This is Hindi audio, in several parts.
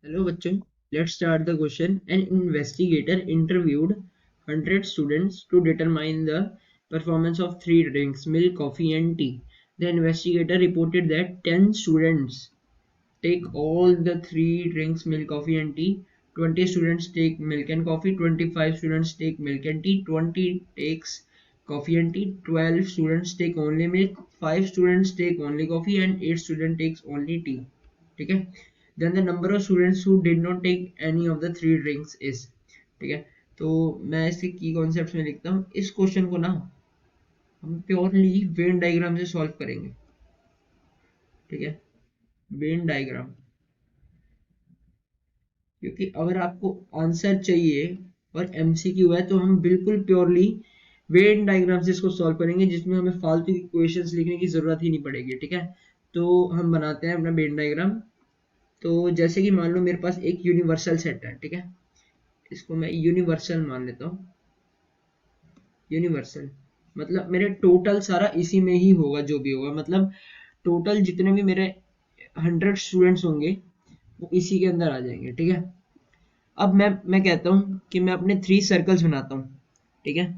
Hello bachcho, let's start the question. An investigator interviewed 100 students to determine the performance of three drinks, milk, coffee and tea. The investigator reported that 10 students take all the three drinks, milk, coffee and tea. 20 students take milk and coffee, 25 students take milk and tea, 20 takes coffee and tea, 12 students take only milk, 5 students take only coffee and 8 students takes only tea. ठीक है. Then the number of students who did not take any of the three drinks is. ठीक है. तो मैं इसके की कॉन्सेप्ट में लिखता हूँ. इस क्वेश्चन को ना हम प्योरली वेन डायग्राम से सॉल्व करेंगे. ठीक है. वेन डायग्राम, क्योंकि अगर आपको आंसर चाहिए और एमसीक्यू है तो हम बिल्कुल प्योरली वेन डायग्राम से इसको सॉल्व करेंगे, जिसमें हमें फालतू की इक्वेशंस लिखने की जरूरत ही नहीं पड़ेगी. ठीक है. तो हम बनाते हैं अपना वेन डायग्राम. तो जैसे कि मान लो मेरे पास एक यूनिवर्सल सेट है. ठीक है. इसको मैं यूनिवर्सल मान लेता हूँ. यूनिवर्सल मतलब मेरे टोटल सारा इसी में ही होगा, जो भी होगा. मतलब टोटल जितने भी मेरे 100 स्टूडेंट्स होंगे वो इसी के अंदर आ जाएंगे. ठीक है. अब मैं कहता हूँ कि मैं अपने 3 सर्कल्स बनाता हूँ. ठीक है.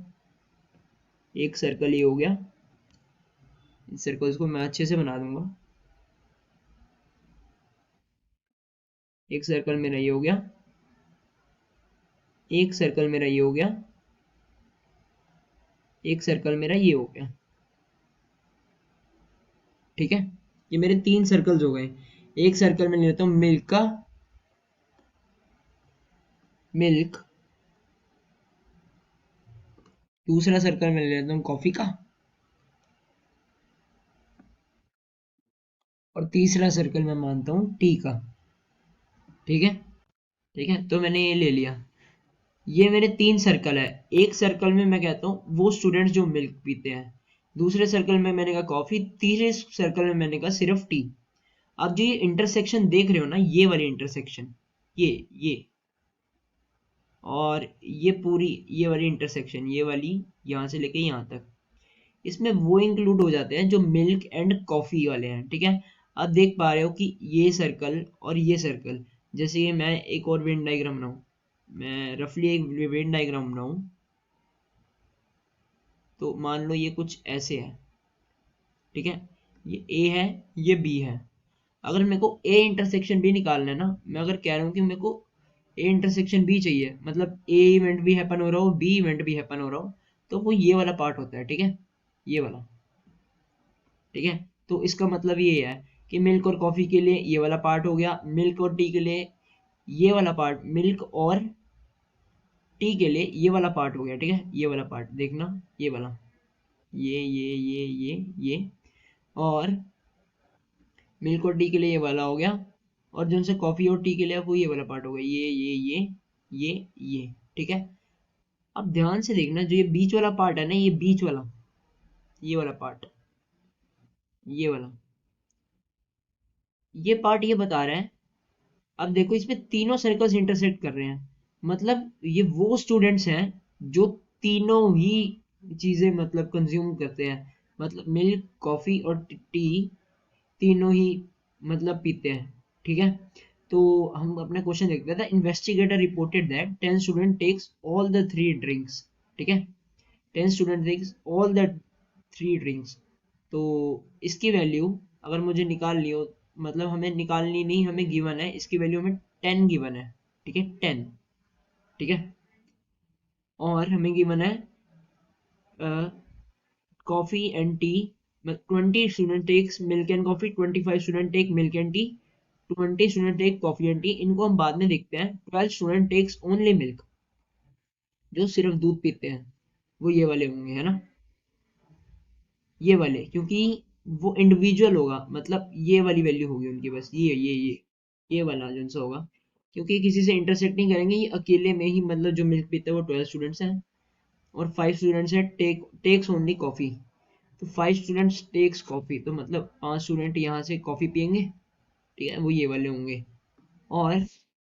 एक सर्कल ये हो गया. इस सर्कल्स को मैं अच्छे से बना दूंगा. एक सर्कल मेरा ये हो गया. एक सर्कल मेरा ये हो गया. एक सर्कल मेरा ये हो गया. ठीक है. ये मेरे 3 सर्कल्स हो गए. एक सर्कल में लेता हूँ मिल्क का. मिल्क. दूसरा सर्कल में लेता हूँ कॉफी का. और तीसरा सर्कल मैं मानता हूँ टी का. ठीक है. ठीक है. तो मैंने ये ले लिया. ये मेरे 3 सर्कल है. एक सर्कल में मैं कहता हूँ वो स्टूडेंट्स जो मिल्क पीते हैं. दूसरे सर्कल में मैंने कहा कॉफी. तीसरे सर्कल में मैंने कहा सिर्फ टी. आप जो ये इंटरसेक्शन देख रहे हो ना, ये वाली इंटरसेक्शन, ये और ये पूरी ये वाली इंटरसेक्शन, ये वाली यहाँ से लेके यहाँ तक, इसमें वो इंक्लूड हो जाते हैं जो मिल्क एंड कॉफी वाले हैं. ठीक है. आप देख पा रहे हो कि ये सर्कल और ये सर्कल, जैसे ये मैं एक और वेन डायग्राम बनाऊं. मैं रफली एक वेन डायग्राम बनाऊं तो मान लो ये कुछ ऐसे है. ठीक है. ये ए है, ये बी है. अगर मेरे को ए इंटरसेक्शन बी निकालना है ना, मैं अगर कह रहा हूँ कि मेरे को ए इंटरसेक्शन बी चाहिए, मतलब ए इवेंट भी हैपन हो रहा हो, बी इवेंट भी हैपन हो रहा हो, तो वो ये वाला पार्ट होता है. ठीक है. ये वाला. ठीक है. तो इसका मतलब ये है कि मिल्क और कॉफी के लिए ये वाला पार्ट हो गया, मिल्क और टी के लिए ये वाला पार्ट, मिल्क और टी के लिए ये वाला पार्ट हो गया. ठीक है. ये वाला पार्ट देखना, ये वाला, ये और मिल्क और टी के लिए ये वाला हो गया. और जो उनसे कॉफी और टी के लिए वो ये वाला पार्ट हो गया, ये. ठीक है. अब ध्यान से देखना, जो ये बीच वाला पार्ट है ना, ये बीच वाला, ये वाला पार्ट, ये वाला, ये पार्ट ये बता रहा है. अब देखो इसमें तीनों सर्कल्स इंटरसेक्ट कर रहे हैं. मतलब ये वो स्टूडेंट्स हैं जो तीनों ही चीजें मतलब कंज्यूम करते हैं. मतलब मिल्क, कॉफी और टी तीनों ही मतलब पीते हैं. ठीक है. तो हम अपना क्वेश्चन देखते हैं. The investigator reported that 10 student takes all the three drinks. ठीक है. 10 student takes all the three drinks. तो इसकी वैल्यू अगर मुझे निकालनी हो, मतलब हमें निकालनी नहीं, हमें गिवन है, इसकी वैल्यू हमें 10 गिवन है. ठीक है. 10. ठीक है. और हमें गिवन है coffee and tea. 20 student takes milk and coffee, 25 student take milk and tea, 20 student take coffee and tea. इनको हम बाद में देखते हैं. 12 स्टूडेंट टेक्स ओनली मिल्क, जो सिर्फ दूध पीते हैं, वो ये वाले होंगे, है ना. ये वाले, क्योंकि वो इंडिविजुअल होगा, मतलब ये वाली वैल्यू होगी उनकी, बस ये वाला जो सा होगा, क्योंकि किसी से इंटरसेक्ट नहीं करेंगे. ये अकेले में ही, मतलब जो मिल्क पीते हैं वो 12 स्टूडेंट्स हैं और 5 स्टूडेंट्स हैं टेक्स ओनली कॉफी. तो 5 स्टूडेंट्स टेक्स कॉफी, तो मतलब 5 स्टूडेंट यहाँ से कॉफी पियेंगे. ठीक है. वो ये वाले होंगे. और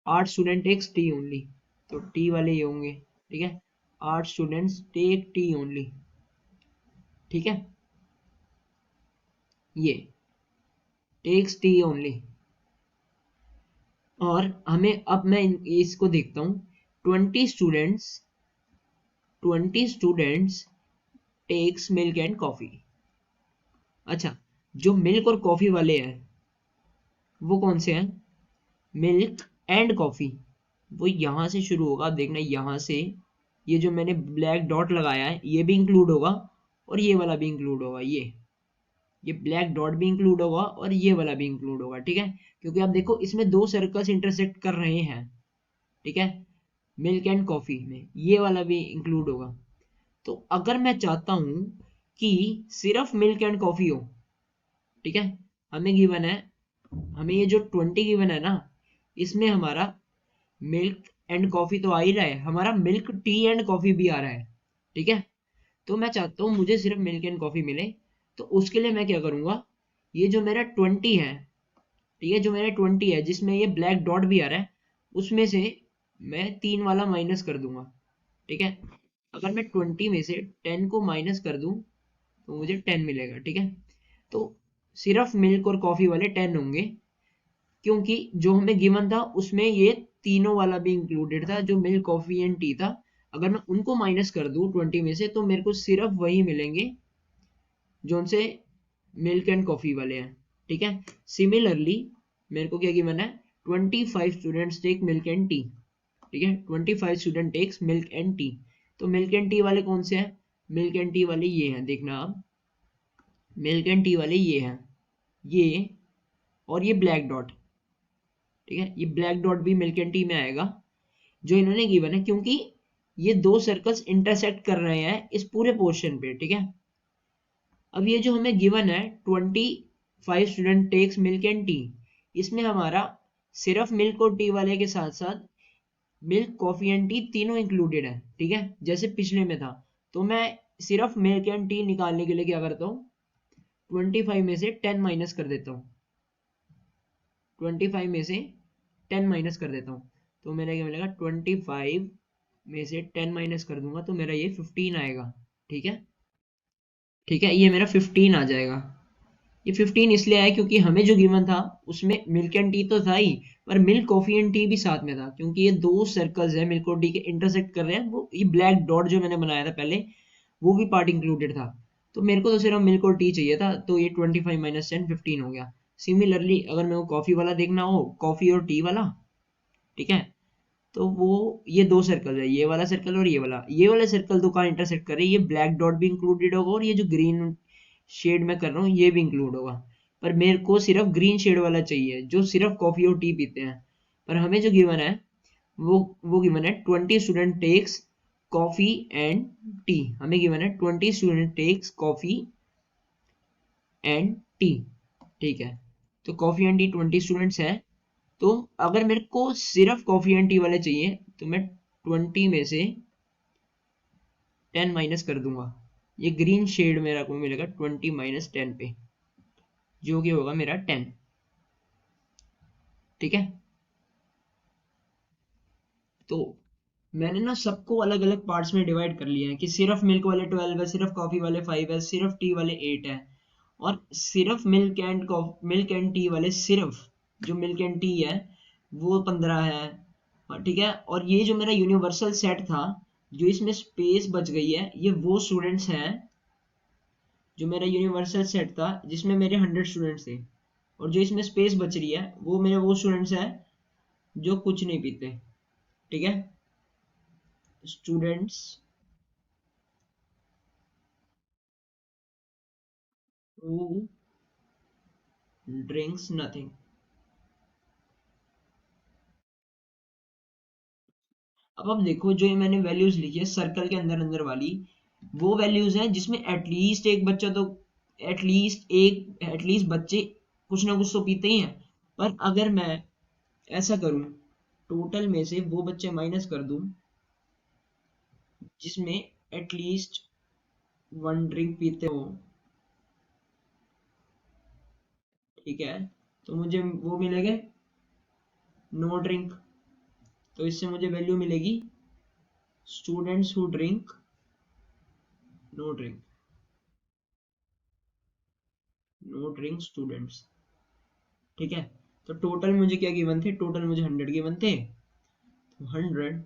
8 स्टूडेंट टेक्स टी ओनली, तो टी वाले ये होंगे. ठीक है. 8 स्टूडेंट्स टेक टी ओनली. ठीक है. ये टेक्स टी ओनली. और हमें अब मैं इसको देखता हूँ, 20 students takes milk and coffee. अच्छा, जो मिल्क और कॉफी वाले हैं वो कौन से हैं? मिल्क एंड कॉफी, वो यहां से शुरू होगा। आप देखना यहां से, ये जो मैंने ब्लैक डॉट लगाया है ये भी इंक्लूड होगा और ये वाला भी इंक्लूड होगा। ये ब्लैक डॉट भी इंक्लूड होगा और ये वाला भी इंक्लूड होगा, ठीक है। क्योंकि आप देखो इसमें दो सर्कल्स इंटरसेक्ट कर रहे हैं, ठीक है। मिल्क एंड कॉफी में ये वाला भी इंक्लूड होगा। तो अगर मैं चाहता हूं कि सिर्फ मिल्क एंड कॉफी हो, ठीक है, हमें गिवन है, हमें ये जो 20 गिवन है ना, इसमें हमारा मिल्क एंड कॉफी तो आ ही रहा है, हमारा मिल्क टी एंड कॉफी भी आ रहा है, ठीक है। तो मैं चाहता हूँ मुझे सिर्फ मिल्क एंड कॉफी मिले। तो उसके लिए मैं क्या करूंगा, ये जो मेरा 20 है, ठीक है, जो मेरा 20 है जिसमें ये ब्लैक डॉट भी आ रहा है, उसमें से मैं 3 वाला माइनस कर दूंगा, ठीक है। अगर मैं 20 में से 10 को माइनस कर दूं तो मुझे 10 मिलेगा, ठीक है। तो सिर्फ मिल्क और कॉफी वाले 10 होंगे, क्योंकि जो हमें गिवन था उसमें ये तीनों वाला भी इंक्लूडेड था, जो मिल्क कॉफी एंड टी था। अगर मैं उनको माइनस कर दूं 20 में से तो मेरे को सिर्फ वही मिलेंगे जो उनसे मिल्क एंड कॉफी वाले हैं, ठीक है। सिमिलरली मेरे को क्या गिवन है, 25 students take milk and tea, ठीक है, 25 student takes milk and tea. तो मिल्क एंड टी वाले कौन से हैं? मिल्क एंड टी वाले ये हैं, देखना आप, मिल्क एंड टी वाले ये हैं, ये और ये ब्लैक डॉट, ठीक है, ये ब्लैक डॉट भी मिल्क एंड टी में आएगा जो इन्होंने गिवन है, क्योंकि ये दो सर्कल्स इंटरसेक्ट कर रहे हैं इस पूरे पोर्शन पे, ठीक है। अब ये जो हमें गिवन है 25 student takes milk and tea, इसमें हमारा सिर्फ मिल्क और टी वाले के साथ साथ मिल्क कॉफी एंड टी तीनों इंक्लूडेड है, ठीक है, जैसे पिछले में था। तो मैं सिर्फ मिल्क एंड टी निकालने के लिए क्या करता हूँ, 25 में से 10 माइनस कर देता हूँ, 25 में से 10 माइनस कर देता हूँ। तो मेरा क्या मिलेगा, 25 में से 10 माइनस कर दूंगा तो मेरा ये 15 आएगा, ठीक है। ठीक है, ये मेरा 15 आ जाएगा। ये 15 इसलिए आया क्योंकि हमें जो गिवन था उसमें मिल्क एंड टी तो था ही, पर मिल्क कॉफी एंड टी भी साथ में था, क्योंकि ये दो सर्कल्स हैं मिल्क और टी के इंटरसेक्ट कर रहे हैं। वो ये ब्लैक डॉट जो मैंने बनाया था पहले, वो भी पार्ट इंक्लूडेड था। तो मेरे को तो सिर्फ मिल्क और टी चाहिए था, तो ये 25 माइनस 10 15 हो गया। सिमिलरली अगर मेरे को कॉफी वाला देखना हो, कॉफी और टी वाला, ठीक है, तो वो ये दो सर्कल है, ये वाला सर्कल और ये वाला सर्कल तो कहाँ इंटरसेक्ट कर रहे हैं, ये ब्लैक डॉट भी इंक्लूडेड होगा और ये जो ग्रीन शेड में कर रहा हूँ ये भी इंक्लूड होगा। पर मेरे को सिर्फ ग्रीन शेड वाला चाहिए जो सिर्फ कॉफी और टी पीते हैं। पर हमें जो गिवन है वो गिवन है 20 student takes coffee and tea, हमें गिवन है 20 student takes coffee and tea, ठीक है। तो कॉफी एंड टी 20 स्टूडेंट्स हैं। तो अगर मेरे को सिर्फ कॉफी एंड टी वाले चाहिए तो मैं 20 में से 10 माइनस कर दूंगा। ये ग्रीन शेड मेरा को मिलेगा 20 माइनस 10 पे, जो कि होगा मेरा 10, ठीक है। तो मैंने ना सबको अलग अलग पार्ट्स में डिवाइड कर लिया है कि सिर्फ मिल्क वाले 12 है, सिर्फ कॉफी वाले 5 है, सिर्फ टी वाले 8 है, और सिर्फ मिल्क एंड टी वाले, सिर्फ जो मिल्क एंड टी है वो 15 है। ठीक है, और ये जो मेरा यूनिवर्सल सेट था, जो इसमें स्पेस बच गई है, ये वो स्टूडेंट्स हैं, जो मेरा यूनिवर्सल सेट था जिसमें मेरे 100 स्टूडेंट्स थे, और जो इसमें स्पेस बच रही है वो मेरे वो स्टूडेंट्स हैं जो कुछ नहीं पीते, ठीक है। Students who drinks nothing. अब देखो जो ये मैंने वैल्यूज लिखी है सर्कल के अंदर अंदर वाली, वो वैल्यूज हैं जिसमें एटलीस्ट एक बच्चा तो, एटलीस्ट बच्चे कुछ ना कुछ तो पीते ही हैं। पर अगर मैं ऐसा करूं, टोटल में से वो बच्चे माइनस कर दूं जिसमें एटलीस्ट वन ड्रिंक पीते हो, ठीक है, तो मुझे वो मिलेंगे नो ड्रिंक। तो इससे मुझे वैल्यू मिलेगी students who drink no drink, no drink students, ठीक है। तो टोटल मुझे क्या गिवन थे, टोटल मुझे 100 गिवन थे, तो 100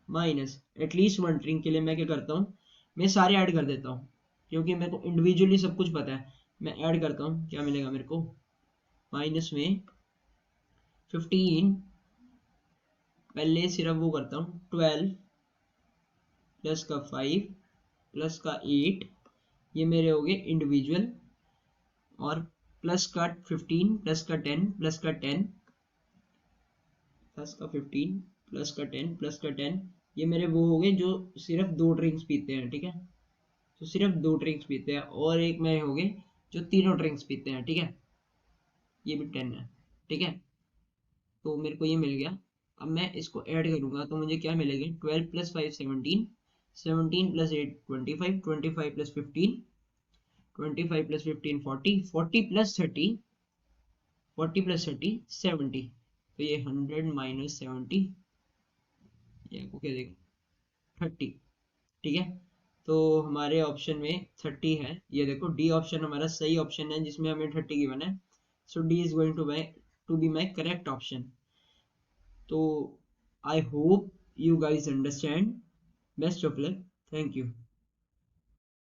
माइनस एटलीस्ट वन स्ट्रिंग के लिए मैं क्या करता हूँ, मैं सारे ऐड कर देता हूँ क्योंकि मेरे को इंडिविजुअली सब कुछ पता है। मैं ऐड करता हूँ, क्या मिलेगा मेरे को, माइनस में 15, पहले सिर्फ वो करता हूँ 12 प्लस का 5 प्लस का 8, ये मेरे हो गए इंडिविजुअल, और प्लस का 15 प्लस का 10 प्लस का 10 प्लस का 15 प्लस का 10 प्लस का 10, ये मेरे वो हो गए जो सिर्फ 2 ड्रिंक्स पीते हैं, ठीक है, तो सिर्फ 2 ड्रिंक्स पीते हैं, और एक में हो गए जो तीनों ड्रिंक्स पीते हैं, ठीक है, ये भी 10 है, ठीक है, तो मेरे को ये मिल गया। अब मैं इसको ऐड करूंगा तो मुझे क्या मिलेगा, 12 plus 5 17, 17 plus 8 25, 25 plus 15, 25 plus 15 40, 40 plus 30, 40 plus 30 70, तो ये 100 माइनस 70, ये आपको क्या देगा 30, ठीक है। तो हमारे ऑप्शन में 30 है, ये देखो डी ऑप्शन हमारा सही ऑप्शन है जिसमें हमें 30 गिवन है, so D is going to be my correct option. तो I hope you guys understand. Best of luck. Thank you.